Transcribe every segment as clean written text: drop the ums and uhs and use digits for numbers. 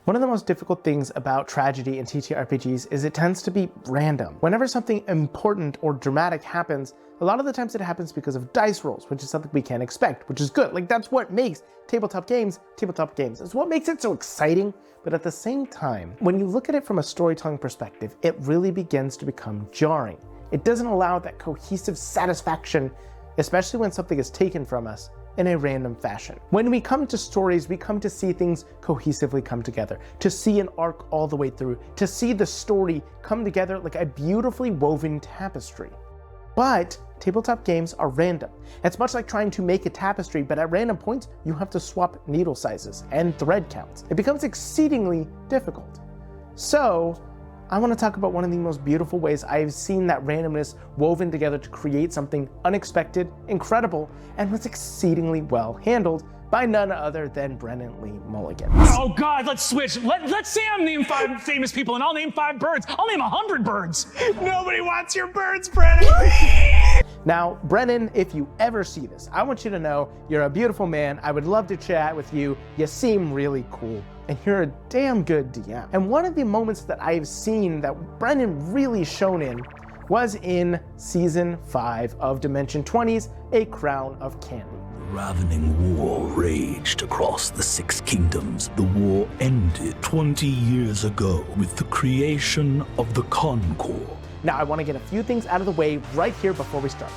One of the most difficult things about tragedy in TTRPGs is it tends to be random. Whenever something important or dramatic happens, a lot of the times it happens because of dice rolls, which is something we can't expect, which is good. Like, that's what makes tabletop games. It's what makes it so exciting. But at the same time, when you look at it from a storytelling perspective, it really begins to become jarring. It doesn't allow that cohesive satisfaction, especially when something is taken from us in a random fashion. When we come to stories, we come to see things cohesively come together, to see an arc all the way through, to see the story come together like a beautifully woven tapestry. But tabletop games are random. It's much like trying to make a tapestry, but at random points, you have to swap needle sizes and thread counts. It becomes exceedingly difficult. So, I want to talk about one of the most beautiful ways I've seen that randomness woven together to create something unexpected, incredible, and was exceedingly well handled by none other than Brennan Mulligan. Oh God, let's switch. Let Sam name 5 famous people and I'll name 5 birds. I'll name 100 birds. Nobody wants your birds, Brennan. Now, Brennan, if you ever see this, I want you to know you're a beautiful man. I would love to chat with you. You seem really cool. And you're a damn good DM. And one of the moments that I've seen that Brennan really shone in was in Season 5 of Dimension 20's A Crown of Candy. The ravening war raged across the 6 kingdoms. The war ended 20 years ago with the creation of the Concord. Now, I want to get a few things out of the way right here before we start.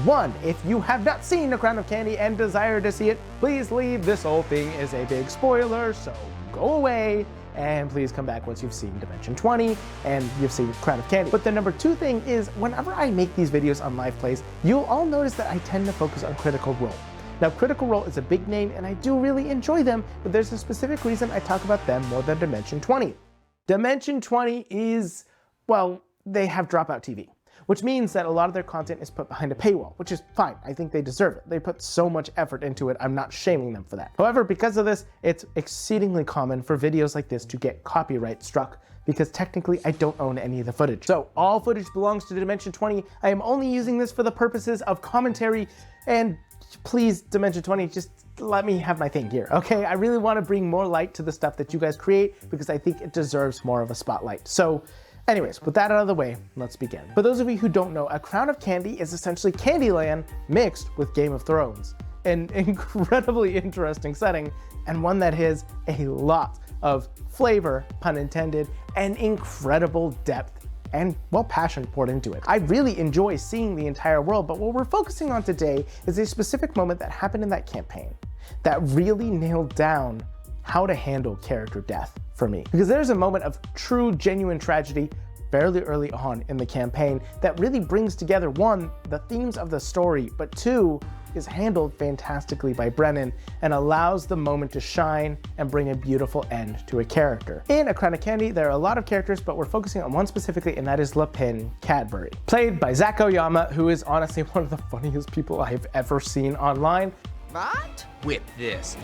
1, if you have not seen A Crown of Candy and desire to see it, please leave. This whole thing is a big spoiler, so go away and please come back once you've seen Dimension 20 and you've seen Crown of Candy. But the number 2 thing is, whenever I make these videos on live plays, you'll all notice that I tend to focus on Critical Role. Now, Critical Role is a big name and I do really enjoy them, but there's a specific reason I talk about them more than Dimension 20. Dimension 20 is, well, they have Dropout TV, which means that a lot of their content is put behind a paywall, which is fine. I think they deserve it. They put so much effort into it. I'm not shaming them for that. However, because of this, it's exceedingly common for videos like this to get copyright struck because technically I don't own any of the footage. So all footage belongs to Dimension 20. I am only using this for the purposes of commentary, and please, Dimension 20, just let me have my thing here, okay? I really want to bring more light to the stuff that you guys create because I think it deserves more of a spotlight. So anyways, with that out of the way, let's begin. For those of you who don't know, A Crown of Candy is essentially Candyland mixed with Game of Thrones. An incredibly interesting setting, and one that has a lot of flavor, pun intended, and incredible depth and, well, passion poured into it. I really enjoy seeing the entire world, but what we're focusing on today is a specific moment that happened in that campaign that really nailed down how to handle character death for me. Because there's a moment of true, genuine tragedy fairly early on in the campaign that really brings together, 1, the themes of the story, but 2, is handled fantastically by Brennan and allows the moment to shine and bring a beautiful end to a character. In A Crown of Candy, there are a lot of characters, but we're focusing on one specifically, and that is Pen Cadbury, played by Zach Oyama, who is honestly one of the funniest people I've ever seen online. What? Whip this.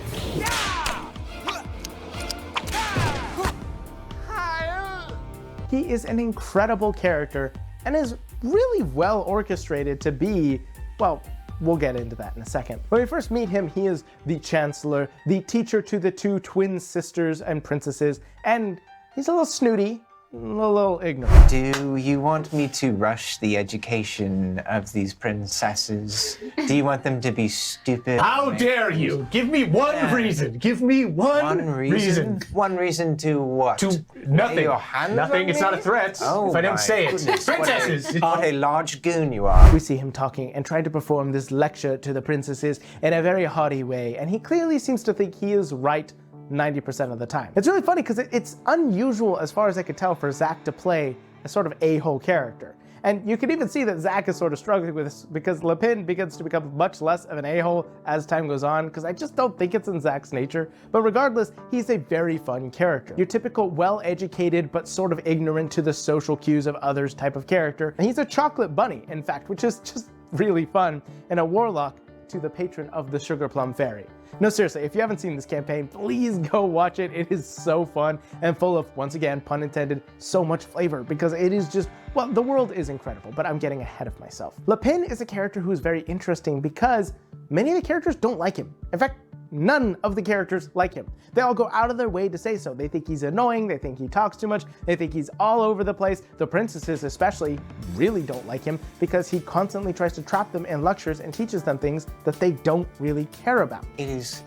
He is an incredible character and is really well orchestrated to be, well, we'll get into that in a second. When we first meet him, he is the Chancellor, the teacher to the 2 twin sisters and princesses, and he's a little snooty, a little ignorant. Do you want me to rush the education of these princesses? Do you want them to be stupid? How dare you? Give me one reason. Give me one reason. One reason to what? To nothing. Lay your hands Nothing. on It's me? not a threat. Oh, if I don't my say it. goodness. Princesses. What a large goon you are. We see him talking and trying to perform this lecture to the princesses in a very haughty way, and he clearly seems to think he is right 90% of the time. It's really funny because it's unusual, as far as I could tell, for Zach to play a sort of a-hole character. And you can even see that Zach is sort of struggling with this because Pen begins to become much less of an a-hole as time goes on, because I just don't think it's in Zach's nature. But regardless, he's a very fun character. Your typical well-educated but sort of ignorant to the social cues of others type of character. And he's a chocolate bunny, in fact, which is just really fun, and a warlock to the patron of the Sugar Plum Fairy. No, seriously, if you haven't seen this campaign, please go watch it. It is so fun and full of, once again, pun intended, so much flavor, because it is just, well, the world is incredible, but I'm getting ahead of myself. Pen is a character who is very interesting because many of the characters don't like him. In fact, none of the characters like him. They all go out of their way to say so. They think he's annoying, they think he talks too much, they think he's all over the place. The princesses especially really don't like him because he constantly tries to trap them in lectures and teaches them things that they don't really care about. It is,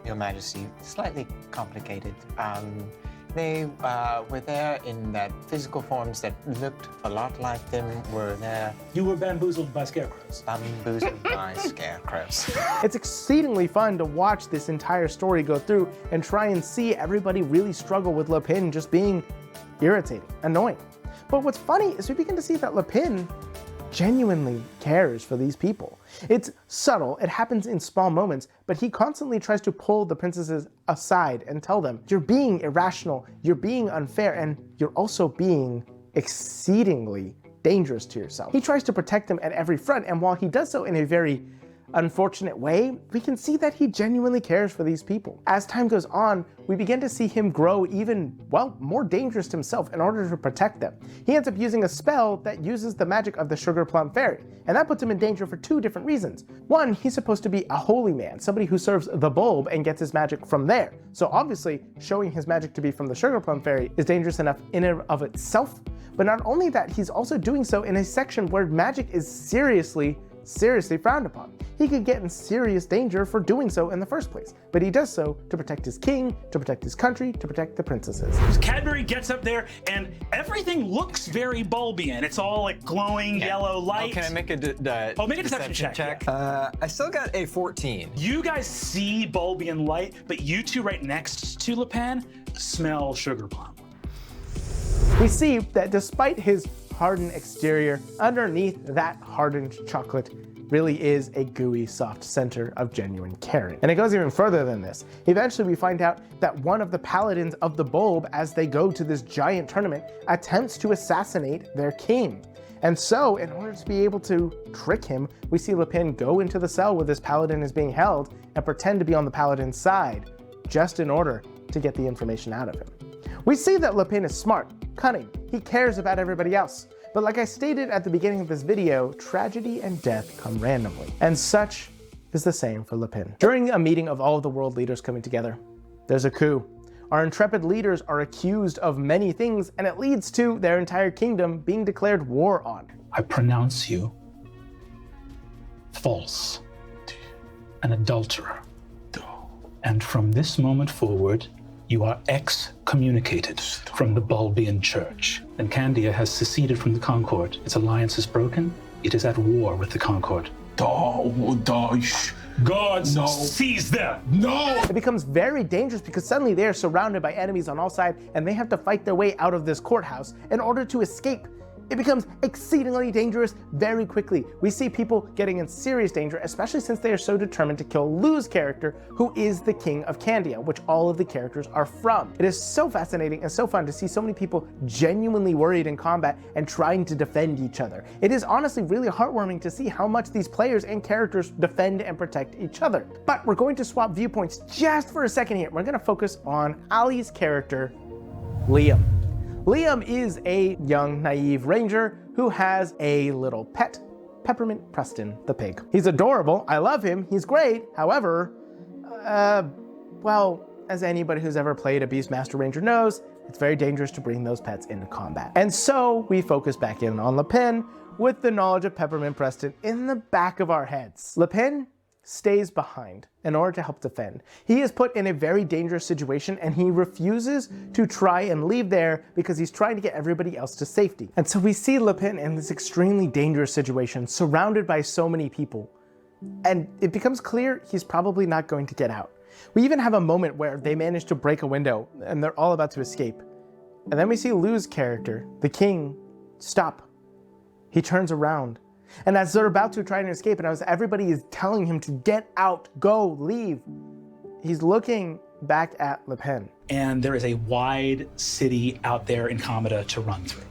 Your Majesty, slightly complicated. They were there in that physical forms that looked a lot like them were there. You were bamboozled by scarecrows. Bamboozled by scarecrows. It's exceedingly fun to watch this entire story go through and try and see everybody really struggle with Pen just being irritating, annoying. But what's funny is we begin to see that Pen genuinely cares for these people. It's subtle, it happens in small moments, but he constantly tries to pull the princesses aside and tell them, you're being irrational, you're being unfair, and you're also being exceedingly dangerous to yourself. He tries to protect them at every front, and while he does so in a very unfortunate way, we can see that he genuinely cares for these people. As time goes on, we begin to see him grow even, well, more dangerous to himself in order to protect them. He ends up using a spell that uses the magic of the Sugar Plum Fairy, and that puts him in danger for two different reasons. One, he's supposed to be a holy man, somebody who serves the bulb and gets his magic from there. So obviously, showing his magic to be from the Sugar Plum Fairy is dangerous enough in and of itself, but not only that, he's also doing so in a section where magic is seriously frowned upon. He could get in serious danger for doing so in the first place, but he does so to protect his king, to protect his country, to protect the princesses. Cadbury gets up there, and everything looks very bulbian. It's all like glowing yellow light. Oh, can I make a make a deception check. I still got a 14. You guys see bulbian light, but you two right next to Pen smell sugar plum. We see that despite his hardened exterior, underneath that hardened chocolate really is a gooey, soft center of genuine caring. And it goes even further than this. Eventually we find out that one of the paladins of the bulb, as they go to this giant tournament, attempts to assassinate their king. And so, in order to be able to trick him, we see Pen go into the cell where this paladin is being held and pretend to be on the paladin's side, just in order to get the information out of him. We see that Pen is smart, cunning, he cares about everybody else. But like I stated at the beginning of this video, tragedy and death come randomly. And such is the same for Pen. During a meeting of all of the world leaders coming together, there's a coup. Our intrepid leaders are accused of many things, and it leads to their entire kingdom being declared war on. I pronounce you false, an adulterer. And from this moment forward, you are excommunicated from the Bulbian Church. And Candia has seceded from the Concord. Its alliance is broken. It is at war with the Concord. Gods, no. Seize them! No! It becomes very dangerous because suddenly they are surrounded by enemies on all sides and they have to fight their way out of this courthouse in order to escape. It becomes exceedingly dangerous very quickly. We see people getting in serious danger, especially since they are so determined to kill Lou's character, who is the king of Candia, which all of the characters are from. It is so fascinating and so fun to see so many people genuinely worried in combat and trying to defend each other. It is honestly really heartwarming to see how much these players and characters defend and protect each other. But we're going to swap viewpoints just for a second here. We're going to focus on Ali's character, Liam. Liam is a young, naive ranger who has a little pet, Peppermint Preston the pig. He's adorable, I love him, he's great, however, well, as anybody who's ever played a Beastmaster Ranger knows, it's very dangerous to bring those pets into combat. And so we focus back in on Pen with the knowledge of Peppermint Preston in the back of our heads. Pen stays behind in order to help defend. He is put in a very dangerous situation and he refuses to try and leave there because he's trying to get everybody else to safety. And so we see Pen in this extremely dangerous situation, surrounded by so many people. And it becomes clear he's probably not going to get out. We even have a moment where they manage to break a window and they're all about to escape. And then we see Lou's character, the king, stop. He turns around. And as they're about to try and escape, and as everybody is telling him to get out, go, leave, he's looking back at Pen. And there is a wide city out there in Comida to run through.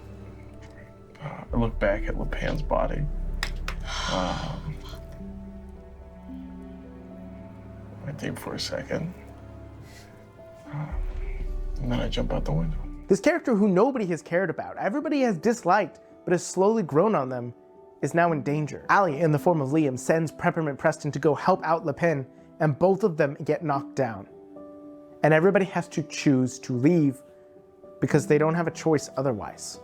I look back at Pen's body. I think for a second. And then I jump out the window. This character who nobody has cared about, everybody has disliked, but has slowly grown on them, is now in danger. Ali, in the form of Liam, sends Peppermint Preston to go help out Pen, and both of them get knocked down. And everybody has to choose to leave because they don't have a choice otherwise.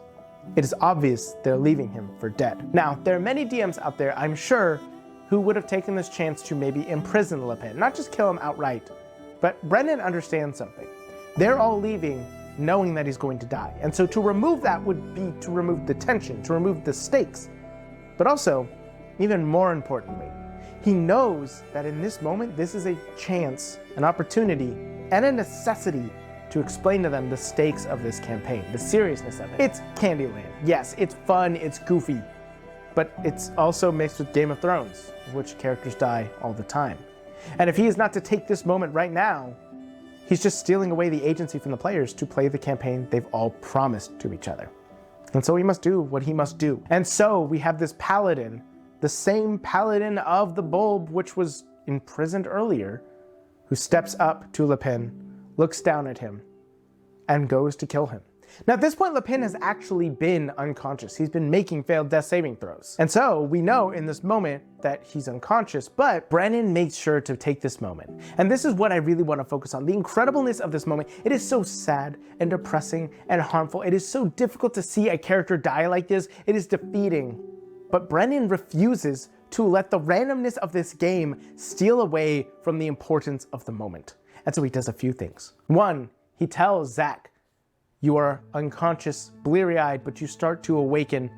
It is obvious they're leaving him for dead. Now, there are many DMs out there, I'm sure, who would have taken this chance to maybe imprison Le Pen, not just kill him outright. But Brennan understands something. They're all leaving knowing that he's going to die. And so to remove that would be to remove the tension, to remove the stakes. But also, even more importantly, he knows that in this moment, this is a chance, an opportunity, and a necessity to explain to them the stakes of this campaign, the seriousness of it. It's Candyland. Yes, it's fun, it's goofy, but it's also mixed with Game of Thrones, in which characters die all the time. And if he is not to take this moment right now, he's just stealing away the agency from the players to play the campaign they've all promised to each other. And so he must do what he must do. And so we have this paladin, the same paladin of the bulb which was imprisoned earlier, who steps up to Le Pen, looks down at him, and goes to kill him. Now at this point, Le Pen has actually been unconscious. He's been making failed death saving throws. And so we know in this moment that he's unconscious, but Brennan makes sure to take this moment. And this is what I really want to focus on, the incredibleness of this moment. It is so sad and depressing and harmful. It is so difficult to see a character die like this. It is defeating. But Brennan refuses to let the randomness of this game steal away from the importance of the moment. And so he does a few things. One, he tells Zach, you are unconscious, bleary-eyed, but you start to awaken.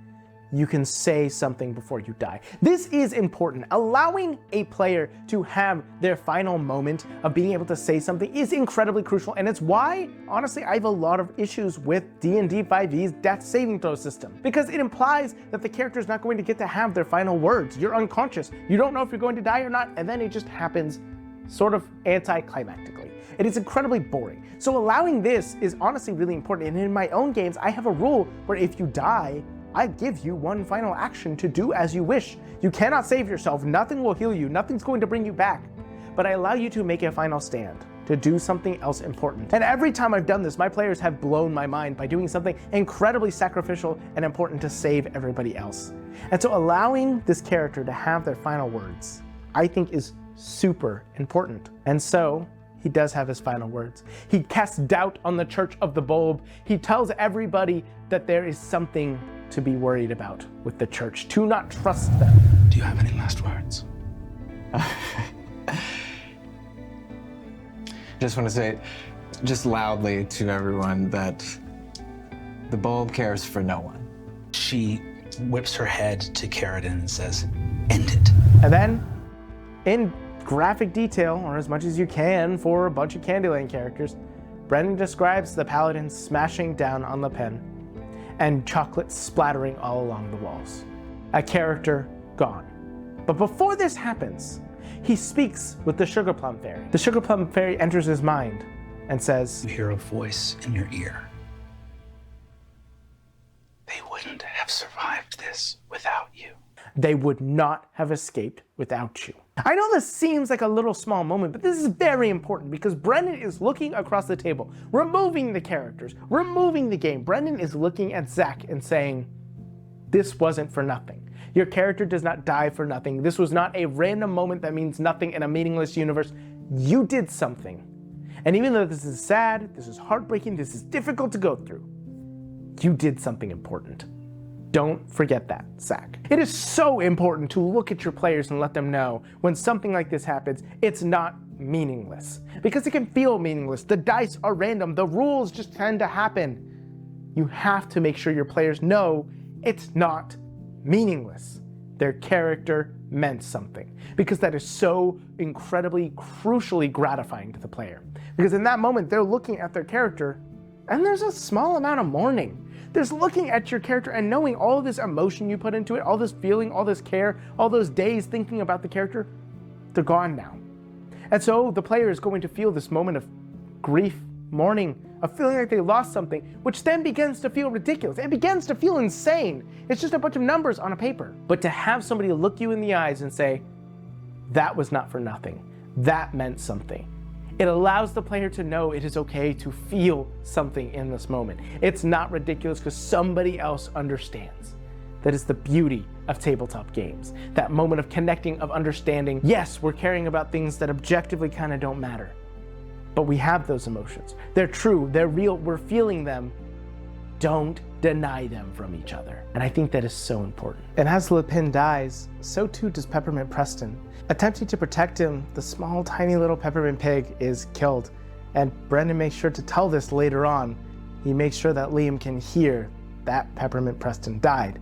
You can say something before you die. This is important. Allowing a player to have their final moment of being able to say something is incredibly crucial, and it's why, honestly, I have a lot of issues with D&D 5e's death saving throw system, because it implies that the character is not going to get to have their final words. You're unconscious. You don't know if you're going to die or not, and then it just happens sort of anticlimactically. It is incredibly boring. So allowing this is honestly really important. And in my own games, I have a rule where if you die, I give you one final action to do as you wish. You cannot save yourself. Nothing will heal you. Nothing's going to bring you back. But I allow you to make a final stand, to do something else important. And every time I've done this, my players have blown my mind by doing something incredibly sacrificial and important to save everybody else. And so allowing this character to have their final words, I think is super important. And so he does have his final words. He casts doubt on the Church of the Bulb. He tells everybody that there is something to be worried about with the church, to not trust them. Do you have any last words? Just want to say, just loudly to everyone, that the bulb cares for no one. She whips her head to Carradine and says, end it. And then, in graphic detail, or as much as you can for a bunch of Candyland characters, Brennan describes the paladin smashing down on Le Pen and chocolate splattering all along the walls. A character gone. But before this happens, he speaks with the Sugar Plum Fairy. The Sugar Plum Fairy enters his mind and says, You hear a voice in your ear. They wouldn't have survived this without you. They would not have escaped without you. I know this seems like a little small moment, but this is very important because Brennan is looking across the table, removing the characters, removing the game. Brennan is looking at Zach and saying, this wasn't for nothing. Your character does not die for nothing. This was not a random moment that means nothing in a meaningless universe. You did something. And even though this is sad, this is heartbreaking, this is difficult to go through, you did something important. Don't forget that, Zach. It is so important to look at your players and let them know when something like this happens, it's not meaningless. Because it can feel meaningless. The dice are random. The rules just tend to happen. You have to make sure your players know it's not meaningless. Their character meant something. Because that is so incredibly, crucially gratifying to the player. Because in that moment, they're looking at their character and there's a small amount of mourning. There's looking at your character and knowing all this emotion you put into it, all this feeling, all this care, all those days thinking about the character, they're gone now. And so the player is going to feel this moment of grief, mourning, of feeling like they lost something, which then begins to feel ridiculous. It begins to feel insane. It's just a bunch of numbers on a paper. But to have somebody look you in the eyes and say, that was not for nothing. That meant something. It allows the player to know it is okay to feel something in this moment. It's not ridiculous because somebody else understands. That is the beauty of tabletop games. That moment of connecting, of understanding. Yes, we're caring about things that objectively kind of don't matter, but we have those emotions. They're true, they're real, we're feeling them. Don't deny them from each other. And I think that is so important. And as Pen dies, so too does Peppermint Preston. Attempting to protect him, the small, tiny little peppermint pig is killed. And Brennan makes sure to tell this later on. He makes sure that Liam can hear that Peppermint Preston died.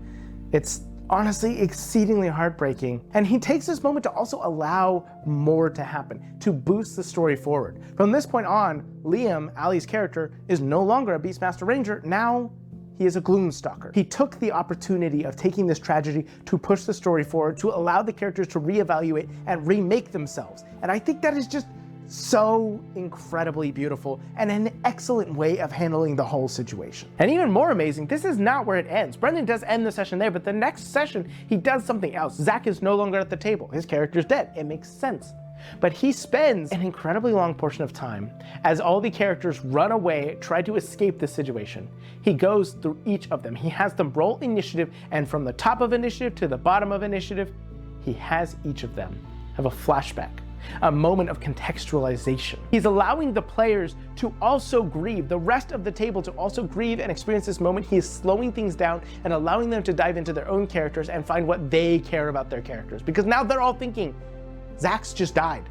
It's honestly exceedingly heartbreaking. And he takes this moment to also allow more to happen, to boost the story forward. From this point on, Liam, Ali's character, is no longer a Beastmaster Ranger. Now he is a Gloomstalker. He took the opportunity of taking this tragedy to push the story forward, to allow the characters to reevaluate and remake themselves. And I think that is just so incredibly beautiful and an excellent way of handling the whole situation. And even more amazing, this is not where it ends. Brennan does end the session there, but the next session, he does something else. Zach is no longer at the table. His character's dead. It makes sense. But he spends an incredibly long portion of time as all the characters run away, try to escape the situation. He goes through each of them. He has them roll initiative, and from the top of initiative to the bottom of initiative, he has each of them have a flashback, a moment of contextualization. He's allowing the players to also grieve, the rest of the table to also grieve and experience this moment. He is slowing things down and allowing them to dive into their own characters and find what they care about their characters. Because now they're all thinking, Zach's just died.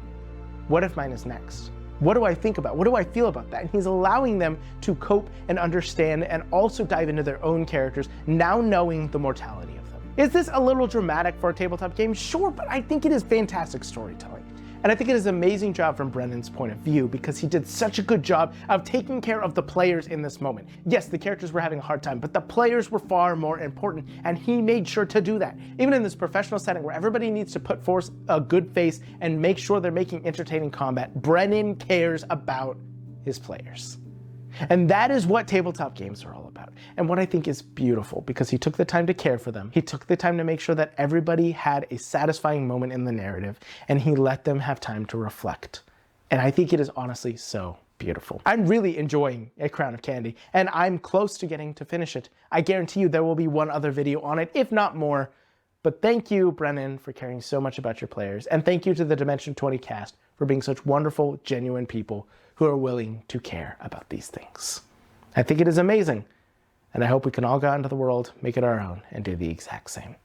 What if mine is next? What do I think about? What do I feel about that? And he's allowing them to cope and understand and also dive into their own characters, now knowing the mortality of them. Is this a little dramatic for a tabletop game? Sure, but I think it is fantastic storytelling. And I think it is an amazing job from Brennan's point of view because he did such a good job of taking care of the players in this moment. Yes, the characters were having a hard time, but the players were far more important, and he made sure to do that. Even in this professional setting where everybody needs to put forth a good face and make sure they're making entertaining combat, Brennan cares about his players. And that is what tabletop games are all about. And what I think is beautiful, because he took the time to care for them. He took the time to make sure that everybody had a satisfying moment in the narrative, and he let them have time to reflect. And I think it is honestly so beautiful. I'm really enjoying A Crown of Candy, and I'm close to getting to finish it. I guarantee you there will be one other video on it, if not more. But thank you, Brennan, for caring so much about your players. And thank you to the Dimension 20 cast for being such wonderful, genuine people who are willing to care about these things. I think it is amazing. And I hope we can all go out into the world, make it our own, and do the exact same.